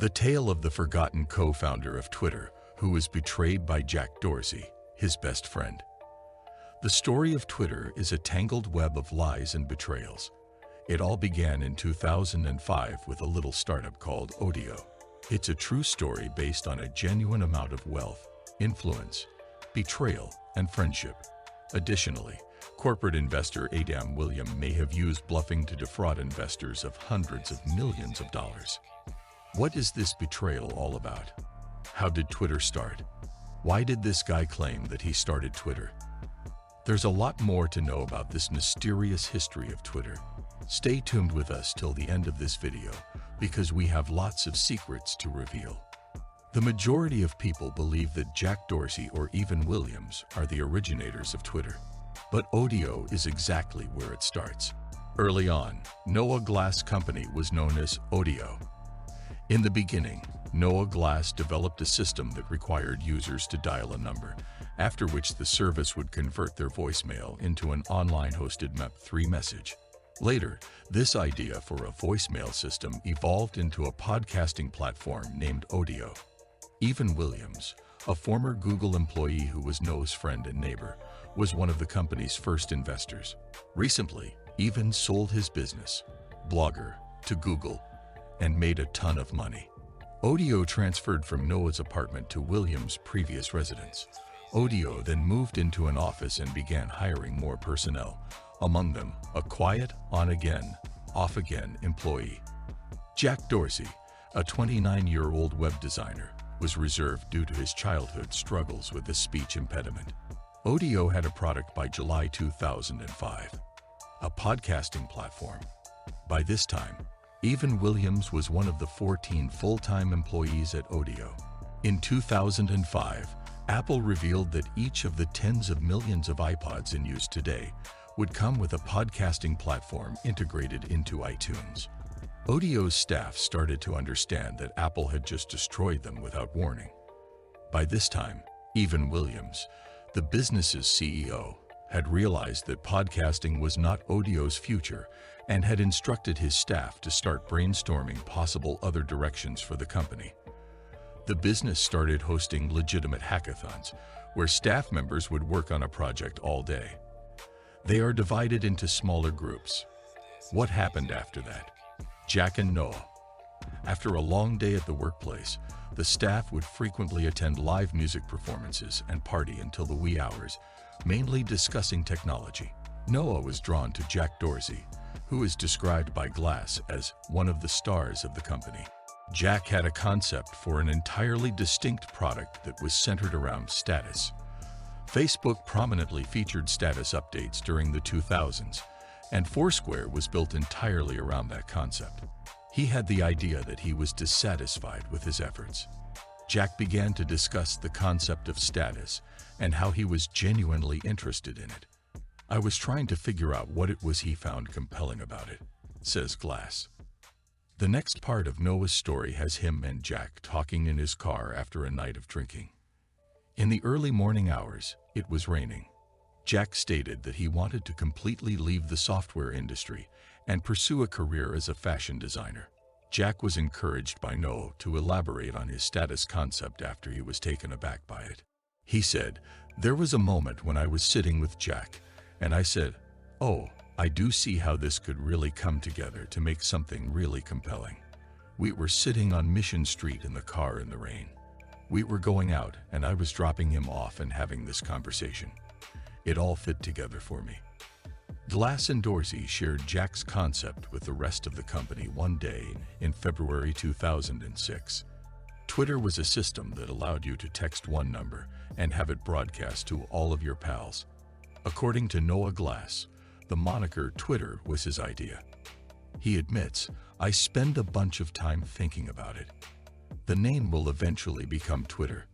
The tale of the forgotten co-founder of Twitter who was betrayed by Jack Dorsey, his best friend. The story of Twitter is a tangled web of lies and betrayals. It all began in 2005 with a little startup called Odeo. It's a true story based on a genuine amount of wealth, influence, betrayal, and friendship. Additionally, corporate investor Adam Williams may have used bluffing to defraud investors of hundreds of millions of dollars. What is this betrayal all about? How did Twitter start? Why did this guy claim that he started Twitter? There's a lot more to know about this mysterious history of Twitter. Stay tuned with us till the end of this video, because we have lots of secrets to reveal. The majority of people believe that Jack Dorsey or Evan Williams are the originators of Twitter. But Odeo is exactly where it starts. Early on, Noah Glass Company was known as Odeo. In the beginning, Noah Glass developed a system that required users to dial a number, after which the service would convert their voicemail into an online hosted MP3 message. Later, this idea for a voicemail system evolved into a podcasting platform named Odeo. Evan Williams, a former Google employee who was Noah's friend and neighbor, was one of the company's first investors. Recently, Evan sold his business, Blogger, to Google and made a ton of money. Odeo transferred from Noah's apartment to Williams' previous residence. Odeo then moved into an office and began hiring more personnel, among them a quiet, on-again, off-again employee. Jack Dorsey, a 29-year-old web designer, was reserved due to his childhood struggles with a speech impediment. Odeo had a product by July 2005, a podcasting platform. By this time, Evan Williams was one of the 14 full-time employees at Odeo. In 2005, Apple revealed that each of the tens of millions of iPods in use today would come with a podcasting platform integrated into iTunes. Odeo's staff started to understand that Apple had just destroyed them without warning. By this time, Evan Williams, the business's CEO, had realized that podcasting was not Odeo's future and had instructed his staff to start brainstorming possible other directions for the company. The business started hosting legitimate hackathons, where staff members would work on a project all day. They are divided into smaller groups. What happened after that? Jack and Noah. After a long day at the workplace, the staff would frequently attend live music performances and party until the wee hours, mainly discussing technology. Noah was drawn to Jack Dorsey, who is described by Glass as one of the stars of the company. Jack had a concept for an entirely distinct product that was centered around status. Facebook prominently featured status updates during the 2000s, and Foursquare was built entirely around that concept. He had the idea that he was dissatisfied with his efforts. Jack began to discuss the concept of status and how he was genuinely interested in it. "I was trying to figure out what it was he found compelling about it," says Glass. The next part of Noah's story has him and Jack talking in his car after a night of drinking. In the early morning hours, it was raining. Jack stated that he wanted to completely leave the software industry and pursue a career as a fashion designer. Jack was encouraged by Noah to elaborate on his status concept after he was taken aback by it. He said, "There was a moment when I was sitting with Jack, and I said, 'Oh, I do see how this could really come together to make something really compelling.' We were sitting on Mission Street in the car in the rain. We were going out, and I was dropping him off and having this conversation. It all fit together for me." Glass and Dorsey shared Jack's concept with the rest of the company one day in February 2006. Twitter was a system that allowed you to text one number and have it broadcast to all of your pals. According to Noah Glass, the moniker Twitter was his idea. He admits, "I spend a bunch of time thinking about it. The name will eventually become Twitter."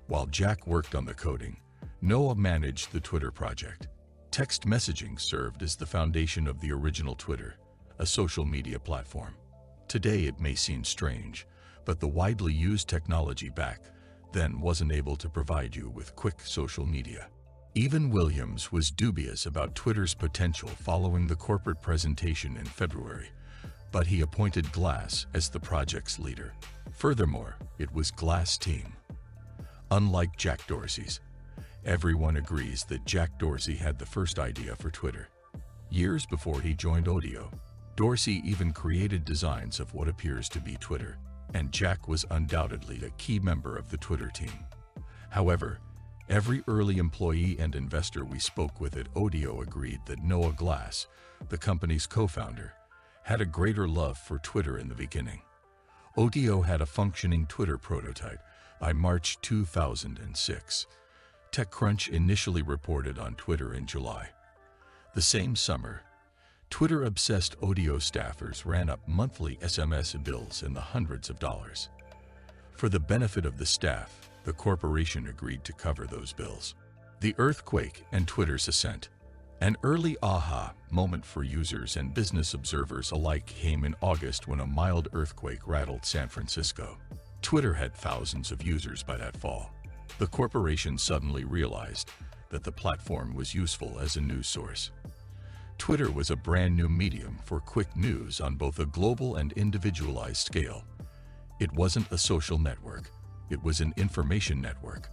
While Jack worked on the coding, Noah managed the Twitter project. Text messaging served as the foundation of the original Twitter, a social media platform. Today it may seem strange, but the widely used technology back then wasn't able to provide you with quick social media. Evan Williams was dubious about Twitter's potential following the corporate presentation in February, but he appointed Glass as the project's leader. Furthermore, it was Glass' team. Unlike Jack Dorsey's, everyone agrees that Jack Dorsey had the first idea for Twitter. Years before he joined Odeo, Dorsey even created designs of what appears to be Twitter, and Jack was undoubtedly a key member of the Twitter team. However, every early employee and investor we spoke with at Odeo agreed that Noah Glass, the company's co-founder, had a greater love for Twitter in the beginning. Odeo had a functioning Twitter prototype by March 2006. TechCrunch initially reported on Twitter in July. The same summer, Twitter-obsessed Odeo staffers ran up monthly SMS bills in the hundreds of dollars. For the benefit of the staff, the corporation agreed to cover those bills. The earthquake and Twitter's ascent. An early aha moment for users and business observers alike came in August when a mild earthquake rattled San Francisco. Twitter had thousands of users by that fall. The corporation suddenly realized that the platform was useful as a news source. Twitter was a brand new medium for quick news on both a global and individualized scale. It wasn't a social network, it was an information network.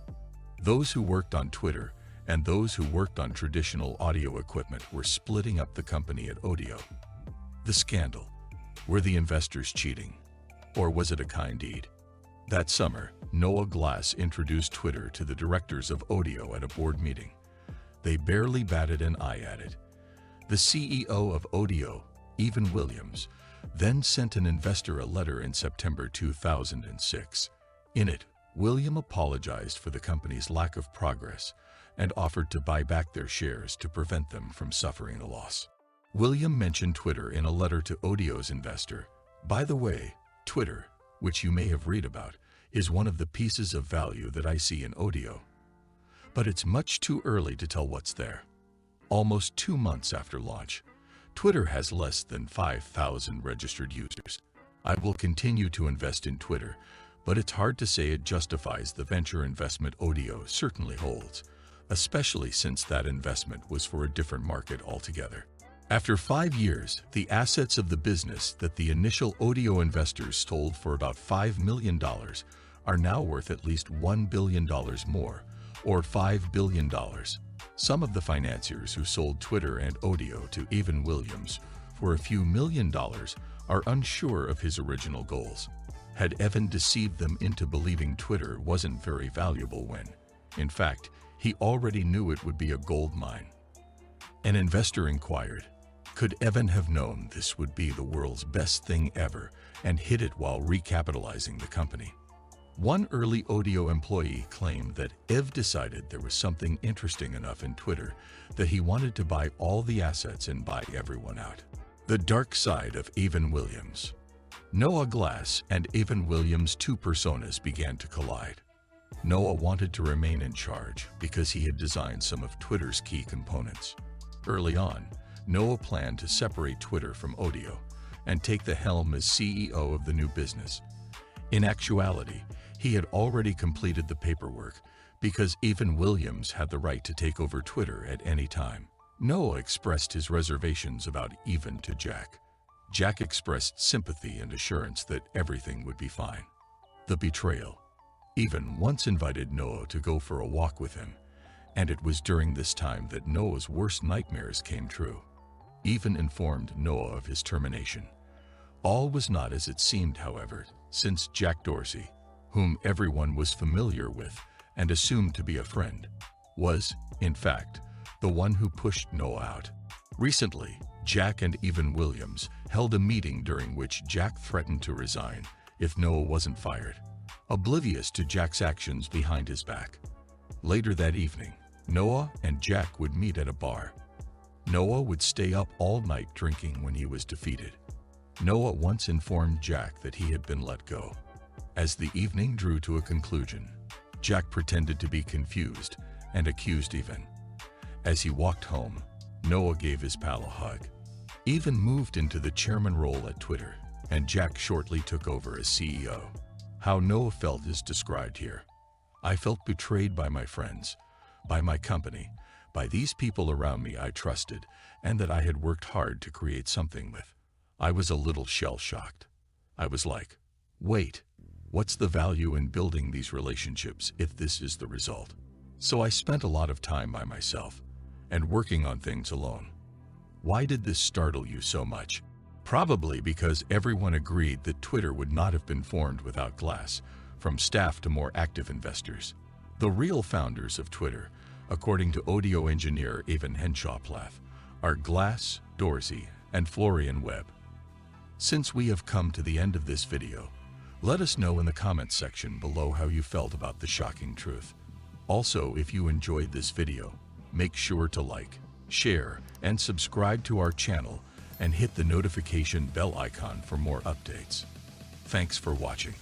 Those who worked on Twitter and those who worked on traditional audio equipment were splitting up the company at Odeo. The scandal. Were the investors cheating? Or was it a kind deed? That summer, Noah Glass introduced Twitter to the directors of Odeo at a board meeting. They barely batted an eye at it. The CEO of Odeo, Evan Williams, then sent an investor a letter in September 2006. In it, William apologized for the company's lack of progress and offered to buy back their shares to prevent them from suffering a loss. William mentioned Twitter in a letter to Odeo's investor. By the way, Twitter, which you may have read about, is one of the pieces of value that I see in Odeo. But it's much too early to tell what's there. Almost 2 months after launch, Twitter has less than 5,000 registered users. I will continue to invest in Twitter, but it's hard to say it justifies the venture investment Odeo certainly holds, especially since that investment was for a different market altogether. After 5 years, the assets of the business that the initial Odeo investors sold for about $5 million are now worth at least $1 billion more, or $5 billion. Some of the financiers who sold Twitter and Odeo to Evan Williams for a few $1,000,000 are unsure of his original goals. Had Evan deceived them into believing Twitter wasn't very valuable when, in fact, he already knew it would be a gold mine? An investor inquired, could Evan have known this would be the world's best thing ever and hid it while recapitalizing the company? One early Odeo employee claimed that Ev decided there was something interesting enough in Twitter that he wanted to buy all the assets and buy everyone out. The dark side of Evan Williams. Noah Glass and Evan Williams' two personas began to collide. Noah wanted to remain in charge because he had designed some of Twitter's key components. Early on, Noah planned to separate Twitter from Odeo and take the helm as CEO of the new business. In actuality, he had already completed the paperwork because Evan Williams had the right to take over Twitter at any time. Noah expressed his reservations about Evan to Jack. Jack expressed sympathy and assurance that everything would be fine. The betrayal. Evan once invited Noah to go for a walk with him, and it was during this time that Noah's worst nightmares came true. Evan informed Noah of his termination. All was not as it seemed, however, since Jack Dorsey, whom everyone was familiar with and assumed to be a friend, was, in fact, the one who pushed Noah out. Recently, Jack and Evan Williams held a meeting during which Jack threatened to resign if Noah wasn't fired, oblivious to Jack's actions behind his back. Later that evening, Noah and Jack would meet at a bar. Noah would stay up all night drinking when he was defeated. Noah once informed Jack that he had been let go. As the evening drew to a conclusion, Jack pretended to be confused and accused Evan. As he walked home, Noah gave his pal a hug. Evan moved into the chairman role at Twitter, and Jack shortly took over as CEO. How Noah felt is described here. I felt betrayed by my friends, by my company, by these people around me I trusted and that I had worked hard to create something with. I was a little shell-shocked. I was like, wait, What's the value in building these relationships if this is the result? So I spent a lot of time by myself and working on things alone. Why did this startle you so much? Probably because everyone agreed that Twitter would not have been formed without Glass, from staff to more active investors. The real founders of Twitter, according to audio engineer Evan Henshaw-Plath, are Glass, Dorsey, and Florian Webb. Since we have come to the end of this video, let us know in the comments section below how you felt about the shocking truth. Also, if you enjoyed this video, make sure to like, share, and subscribe to our channel and hit the notification bell icon for more updates. Thanks for watching.